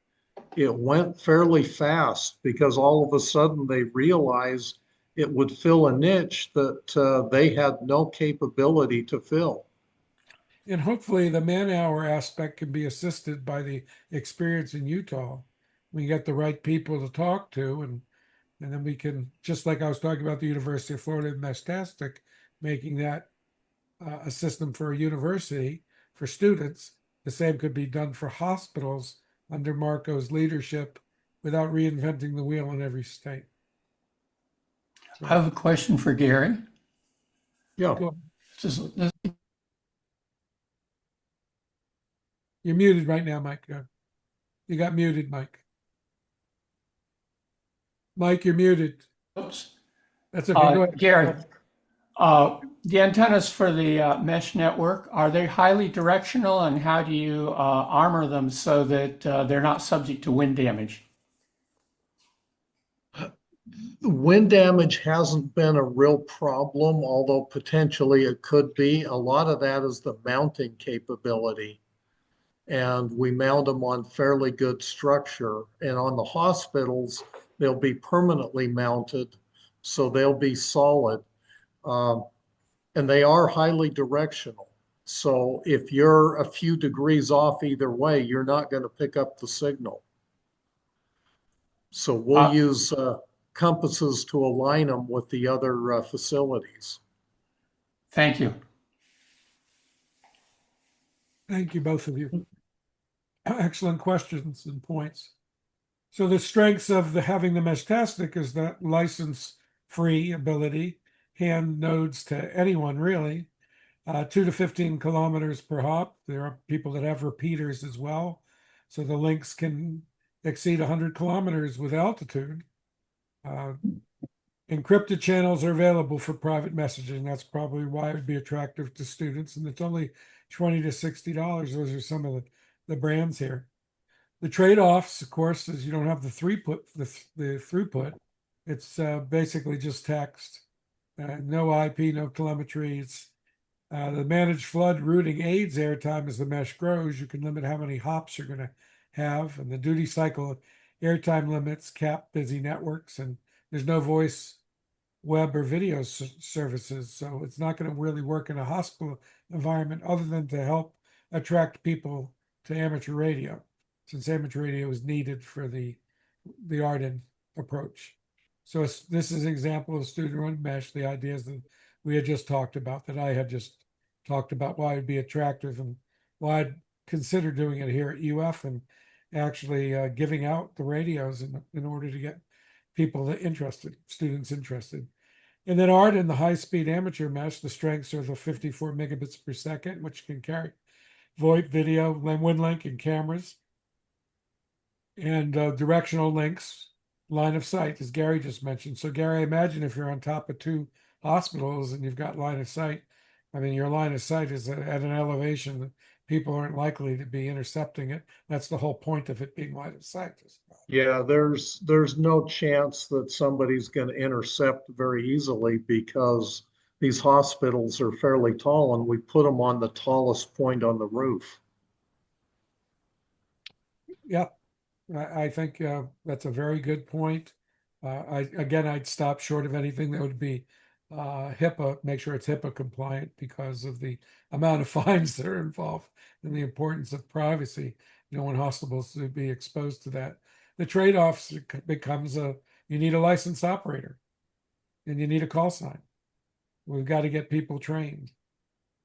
it went fairly fast because all of a sudden they realized it would fill a niche that they had no capability to fill. And hopefully the man hour aspect can be assisted by the experience in Utah. We get the right people to talk to, and then we can, just like I was talking about the University of Florida Meshtastic, making that a system for a university for students. The same could be done for hospitals under Marco's leadership without reinventing the wheel in every state. I have a question for Gary. Yeah. You're muted right now, Mike. You got muted, Mike. Mike, you're muted. Oops. That's okay. Go ahead. Gary, the antennas for the mesh network, are they highly directional, and how do you armor them so that they're not subject to wind damage? Wind damage hasn't been a real problem, although potentially it could be. A lot of that is the mounting capability. And we mount them on fairly good structure. And on the hospitals, they'll be permanently mounted, so they'll be solid. And they are highly directional. So if you're a few degrees off either way, you're not going to pick up the signal. So we'll use compasses to align them with the other facilities. Thank you. Thank you, both of you. Excellent questions and points. So the strengths of having the Meshtastic is that license-free ability, hand nodes to anyone really, 2 to 15 kilometers per hop. There are people that have repeaters as well, so the links can exceed 100 kilometers with altitude. Encrypted channels are available for private messaging. That's probably why it would be attractive to students, and it's only $20 to $60. Those are some of the brands here. The trade-offs, of course, is you don't have the throughput. It's basically just text, no IP, no telemetry. It's the managed flood routing aids airtime as the mesh grows. You can limit how many hops you're going to have, and the duty cycle airtime limits cap busy networks, and there's no voice, web, or video services. So it's not going to really work in a hospital environment other than to help attract people to amateur radio, since amateur radio is needed for the Arden approach. So this is an example of student-run mesh, the ideas that we had just talked about, that I had just talked about, why it'd be attractive and why I'd consider doing it here at UF and actually giving out the radios in order to get people interested, students interested. And then Art in the high-speed amateur mesh, the strengths are the 54 megabits per second, which can carry VoIP, video, WinLink, and cameras. And directional links, line of sight, as Gary just mentioned. So Gary, imagine if you're on top of two hospitals and you've got line of sight. I mean, your line of sight is at an elevation that people aren't likely to be intercepting it. That's the whole point of it being line of sight. Yeah, there's no chance that somebody's going to intercept very easily because these hospitals are fairly tall and we put them on the tallest point on the roof. Yeah, I think that's a very good point. I'd stop short of anything that would be HIPAA, make sure it's HIPAA compliant because of the amount of fines that are involved and the importance of privacy. You don't want hospitals to be exposed to that. The trade-offs becomes you need a licensed operator and you need a call sign. We've got to get people trained.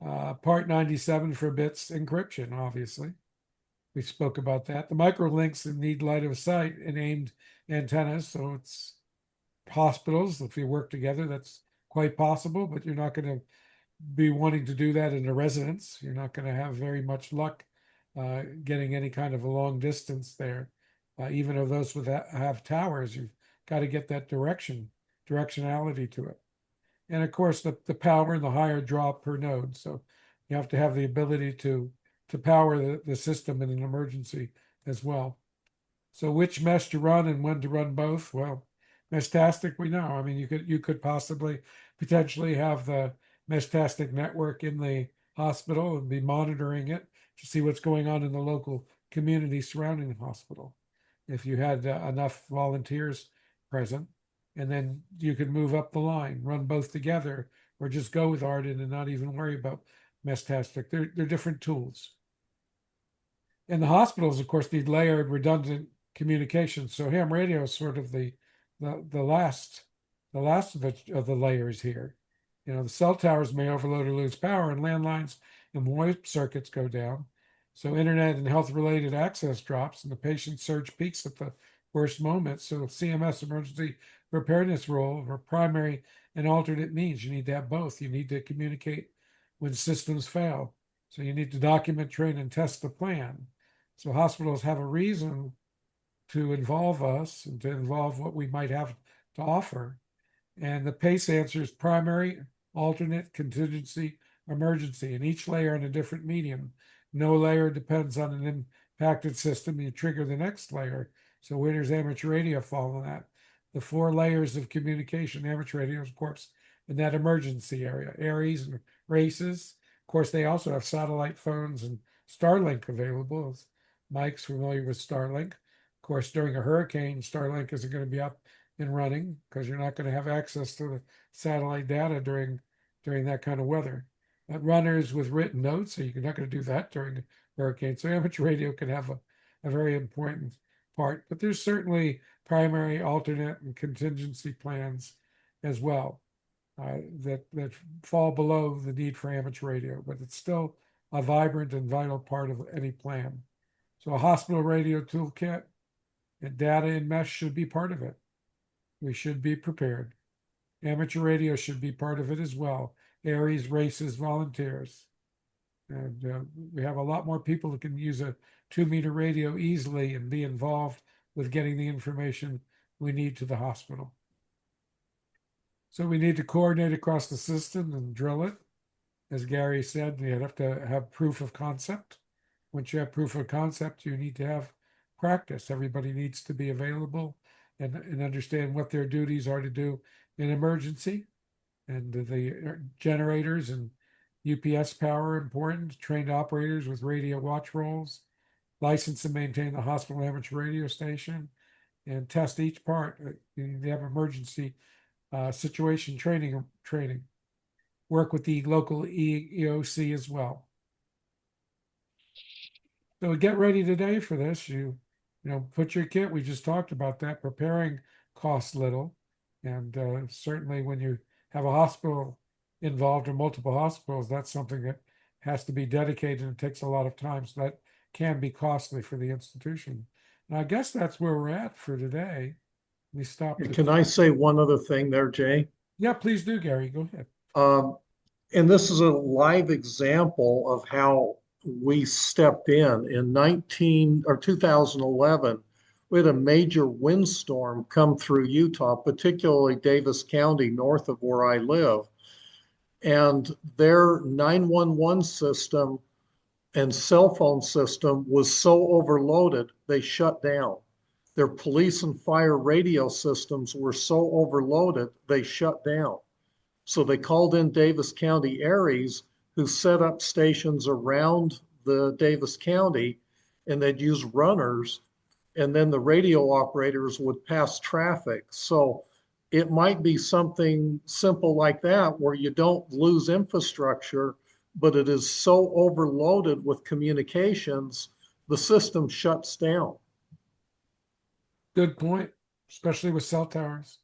Part 97 forbids encryption, obviously. We spoke about that. The microlinks need line of sight and aimed antennas. So it's hospitals. If you work together, that's quite possible, but you're not going to be wanting to do that in a residence. You're not going to have very much luck getting any kind of a long distance there. Even though those have towers, you've got to get that directionality to it. And of course, the power and the higher draw per node. So you have to have the ability to power the system in an emergency as well. So which mesh to run and when to run both? Well, Meshtastic, we know. I mean, you could potentially have the Meshtastic network in the hospital and be monitoring it to see what's going on in the local community surrounding the hospital. If you had enough volunteers present, and then you could move up the line, run both together, or just go with Arden and not even worry about Meshtastic. They're different tools. And the hospitals, of course, need layered, redundant communication. So ham radio is sort of the last of the layers here. You know, the cell towers may overload or lose power, and landlines and VoIP circuits go down. So internet and health-related access drops, and the patient surge peaks at the worst moments. So CMS emergency preparedness role or primary and alternate means. You need to have both. You need to communicate when systems fail. So you need to document, train, and test the plan. So hospitals have a reason to involve us and to involve what we might have to offer. And the PACE answer is primary, alternate, contingency, emergency, and each layer in a different medium. No layer depends on an impacted system. You trigger the next layer. So where does amateur radio fall in that? The 4 layers of communication, amateur radio, of course, in that emergency area, ARES and RACES. Of course, they also have satellite phones and Starlink available. Mike's familiar with Starlink. Of course, during a hurricane, Starlink isn't going to be up and running because you're not going to have access to the satellite data during that kind of weather. Runners with written notes, so you're not going to do that during a hurricane. So amateur radio can have a very important part, but there's certainly primary, alternate, and contingency plans as well that fall below the need for amateur radio, but it's still a vibrant and vital part of any plan. So a hospital radio toolkit and data in mesh should be part of it. We should be prepared. Amateur radio should be part of it as well. ARES, RACES, volunteers. And we have a lot more people who can use a 2-meter radio easily and be involved with getting the information we need to the hospital. So we need to coordinate across the system and drill it. As Gary said, you have to have proof of concept. Once you have proof of concept, you need to have practice. Everybody needs to be available and understand what their duties are to do in emergency. And the generators and UPS power are important. Trained operators with radio watch roles, license and maintain the hospital amateur radio station, and test each part. You need to have emergency situation training. Work with the local EOC as well. So get ready today for this. You know, put your kit. We just talked about that. Preparing costs little. And certainly when you have a hospital involved or multiple hospitals, that's something that has to be dedicated and takes a lot of time. So that can be costly for the institution. And I guess that's where we're at for today. We stopped. Can I say one other thing there, Jay? Yeah, please do, Gary. Go ahead. And this is a live example of how we stepped in 2011. We had a major windstorm come through Utah, particularly Davis County, north of where I live. And their 911 system and cell phone system was so overloaded, they shut down. Their police and fire radio systems were so overloaded, they shut down. So they called in Davis County ARES, who set up stations around the Davis County, and they'd use runners, and then the radio operators would pass traffic. So it might be something simple like that where you don't lose infrastructure, but it is so overloaded with communications, the system shuts down. Good point, especially with cell towers.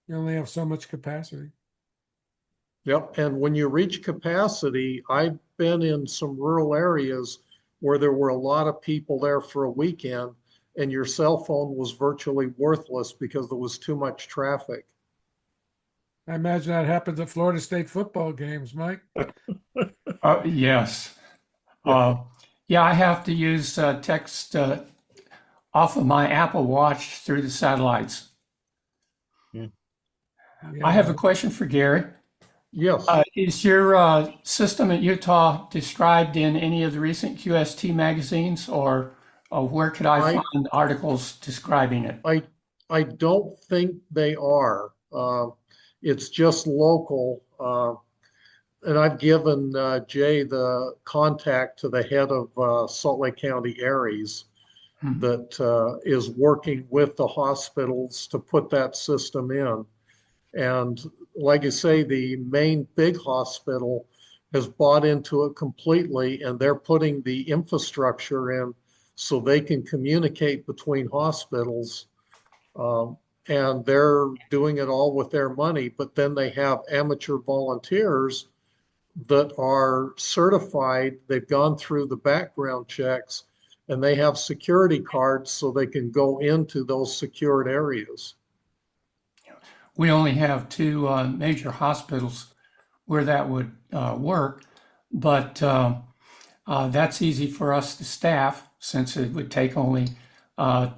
You only have so much capacity. Yep. And when you reach capacity, I've been in some rural areas where there were a lot of people there for a weekend, and your cell phone was virtually worthless because there was too much traffic. I imagine that happens at Florida State football games, Mike. Yes. Yeah, I have to use text off of my Apple Watch through the satellites. Yeah. I have a question for Gary. Yes. Is your system at Utah described in any of the recent QST magazines, or where could I find articles describing it? I don't think they are. It's just local. And I've given Jay the contact to the head of Salt Lake County ARES that is working with the hospitals to put that system in. And like I say, the main big hospital has bought into it completely, and they're putting the infrastructure in so they can communicate between hospitals. And they're doing it all with their money, but then they have amateur volunteers that are certified. They've gone through the background checks, and they have security cards so they can go into those secured areas. We only have two major hospitals where that would work, but that's easy for us to staff since it would take only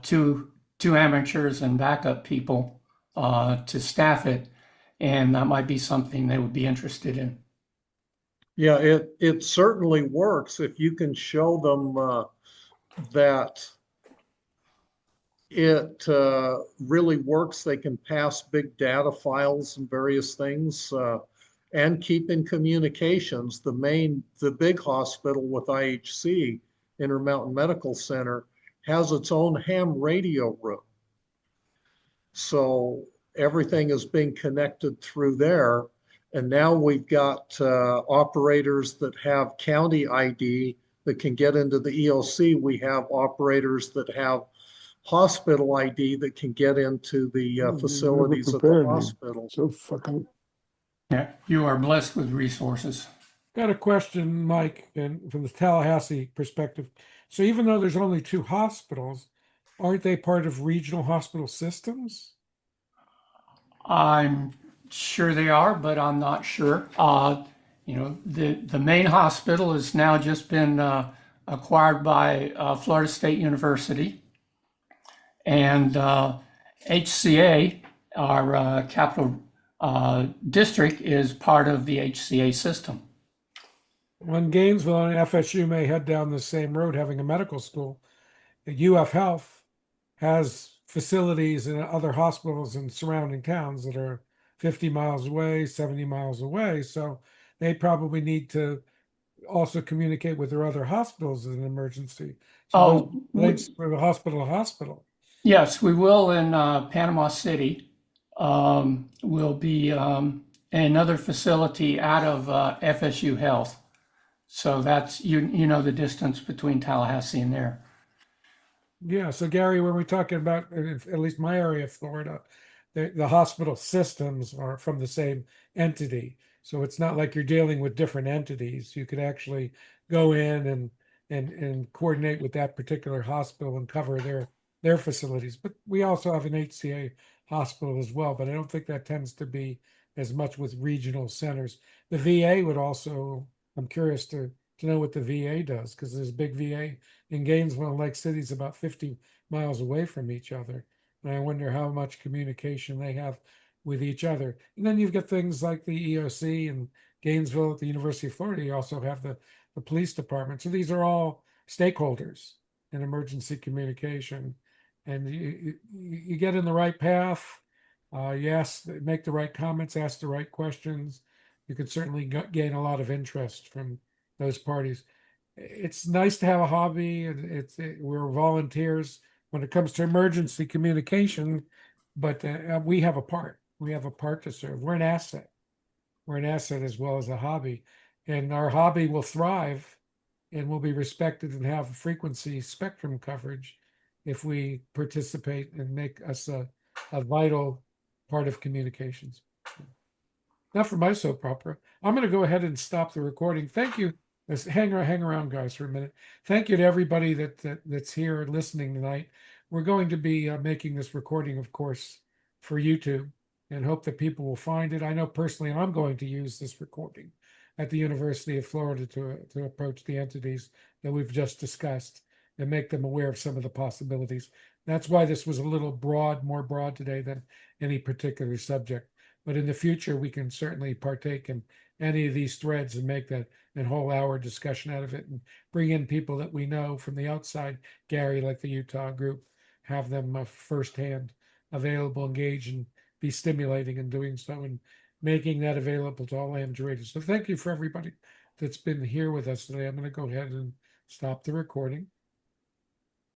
two amateurs and backup people to staff it, and that might be something they would be interested in. Yeah, it certainly works if you can show them that it really works. They can pass big data files and various things and keep in communications. The big hospital with IHC, Intermountain Medical Center, has its own ham radio room. So everything is being connected through there. And now we've got operators that have county ID that can get into the EOC. We have operators that have hospital ID that can get into the facilities of the hospital. So fucking. Yeah, you are blessed with resources. Got a question, Mike, and from the Tallahassee perspective. So even though there's only two hospitals, aren't they part of regional hospital systems? I'm sure they are, but I'm not sure. The main hospital has now just been acquired by Florida State University, and HCA, our capital district, is part of the HCA system. When Gainesville and FSU may head down the same road, having a medical school, UF Health has facilities in other hospitals in surrounding towns that are 50 miles away, 70 miles away. So they probably need to also communicate with their other hospitals in an emergency. So it's from hospital to hospital. Yes, we will in Panama City. Will be another facility out of FSU Health. So that's, you know, the distance between Tallahassee and there. Yeah. So Gary, when we're talking about, at least my area of Florida, the hospital systems are from the same entity. So it's not like you're dealing with different entities. You could actually go in and coordinate with that particular hospital and cover their facilities. But we also have an HCA hospital as well, but I don't think that tends to be as much with regional centers. The VA would also, I'm curious to know what the VA does, because there's a big VA in Gainesville and Lake City is about 50 miles away from each other. And I wonder how much communication they have with each other. And then you've got things like the EOC and Gainesville at the University of Florida. You also have the police department. So these are all stakeholders in emergency communication. And you get in the right path. Yes, make the right comments, ask the right questions. You could certainly gain a lot of interest from those parties. It's nice to have a hobby, and we're volunteers when it comes to emergency communication, but we have a part. We have a part to serve. We're an asset. We're an asset as well as a hobby, and our hobby will thrive and will be respected and have frequency spectrum coverage if we participate and make us a vital part of communications. Not for my soap opera. I'm going to go ahead and stop the recording. Thank you. Hang around, guys, for a minute. Thank you to everybody that's here listening tonight. We're going to be making this recording, of course, for YouTube, and hope that people will find it. I know personally I'm going to use this recording at the University of Florida to approach the entities that we've just discussed and make them aware of some of the possibilities. That's why this was a little more broad today than any particular subject. But in the future, we can certainly partake in any of these threads and make that a whole hour discussion out of it, and bring in people that we know from the outside, Gary, like the Utah group, have them firsthand available, engage, and be stimulating in doing so, and making that available to all Androids. So thank you for everybody that's been here with us today. I'm going to go ahead and stop the recording.